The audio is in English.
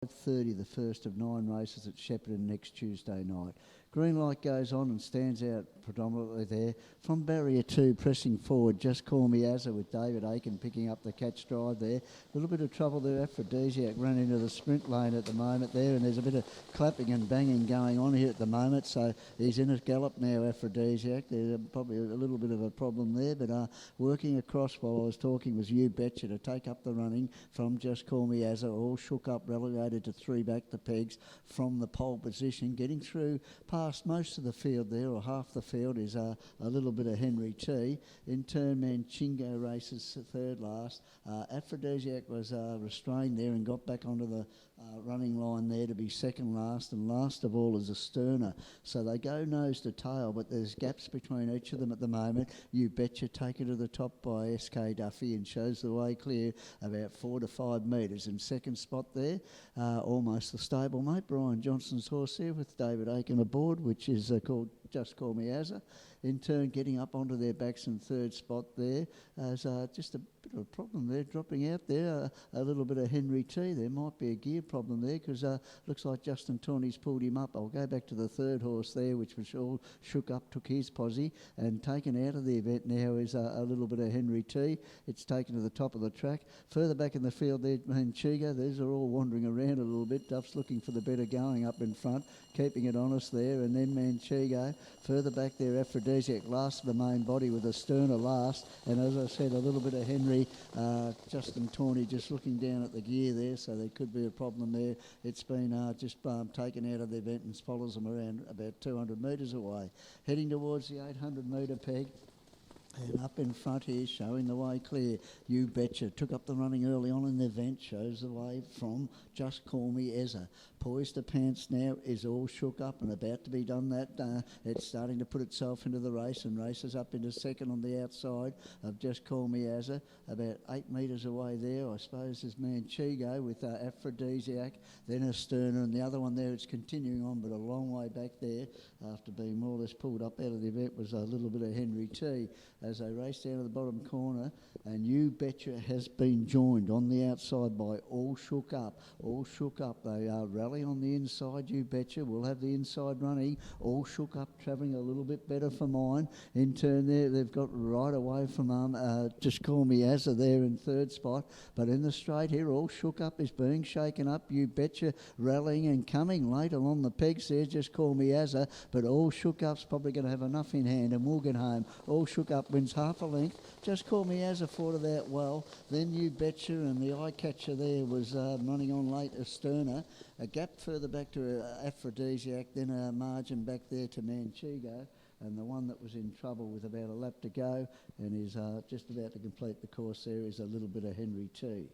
5:30, the first of 9 races at Shepparton next Tuesday night. Green light goes on and stands out predominantly there. From barrier 2, pressing forward, Just Call Me Azza with David Aiken picking up the catch drive there. A little bit of trouble there. Aphrodisiac run into the sprint lane at the moment there, and there's a bit of clapping and banging going on here at the moment. So he's in a gallop now, Aphrodisiac. There's probably a little bit of a problem there, but working across while I was talking was You Betcha to take up the running from Just Call Me Azza, all shook up, relegated to 3 back the pegs from the pole position, getting through past most of the field there, or half the field, is a little bit of Henry T. In turn, Manchingo races third last. Aphrodisiac was restrained there and got back onto the running line there to be second last, and last of all is a Sterner. So they go nose to tail, but there's gaps between each of them at the moment. You Betcha taken to the top by SK Duffy and shows the way clear about 4 to 5 metres. In second spot there, almost the stablemate, Brian Johnson's horse there with David Aiken aboard, which is called Just Call Me Azza. In turn, getting up onto their backs in third spot there, as just a bit of a problem there, dropping out there, a little bit of Henry T. There might be a gear problem there, because looks like Justin Tawney's pulled him up. I'll go back to the third horse there, which was all shook up, took his posse, and taken out of the event now is a little bit of Henry T. It's taken to the top of the track. Further back in the field there, Manchigo, these are all wandering around a little bit. Duff's looking for the better going up in front, keeping it honest there, and then Manchigo. Further back there, Aphrodisiac last of the main body with a Sterner last, and as I said, a little bit of Henry. Justin Tawney just looking down at the gear there, so there could be a problem there. It's been just taken out of the event and follows them around about 200 metres away. Heading towards the 800 metre peg. And up in front here, showing the way clear, You Betcha. Took up the running early on in the event, shows the way from Just Call Me Azza. Poised to pants now, is all shook up and about to be done that. It's starting to put itself into the race and races up into second on the outside of Just Call Me Azza. About 8 metres away there, I suppose, is Manchigo with Aphrodisiac, then a Sterner, and the other one there, it's continuing on, but a long way back there, after being more or less pulled up out of the event, was a little bit of Henry T. As they race down to the bottom corner, and You Betcha has been joined on the outside by All Shook Up. All Shook Up, they rally on the inside. You Betcha will have the inside running. All Shook Up travelling a little bit better for mine. In turn there, they've got right away from Just Call Me Azza there in third spot. But in the straight here, All Shook Up is being shaken up. You Betcha rallying and coming late along the pegs there. Just Call Me Azza, but All Shook Up's probably going to have enough in hand and we'll get home. All Shook Up wins half a length. Just Call Me Azza fought it out well. Then You Betcha, and the eye catcher there was running on late, a Sterner. A gap further back to Aphrodisiac, then a margin back there to Manchigo. And the one that was in trouble with about a lap to go and is just about to complete the course there is a little bit of Henry T.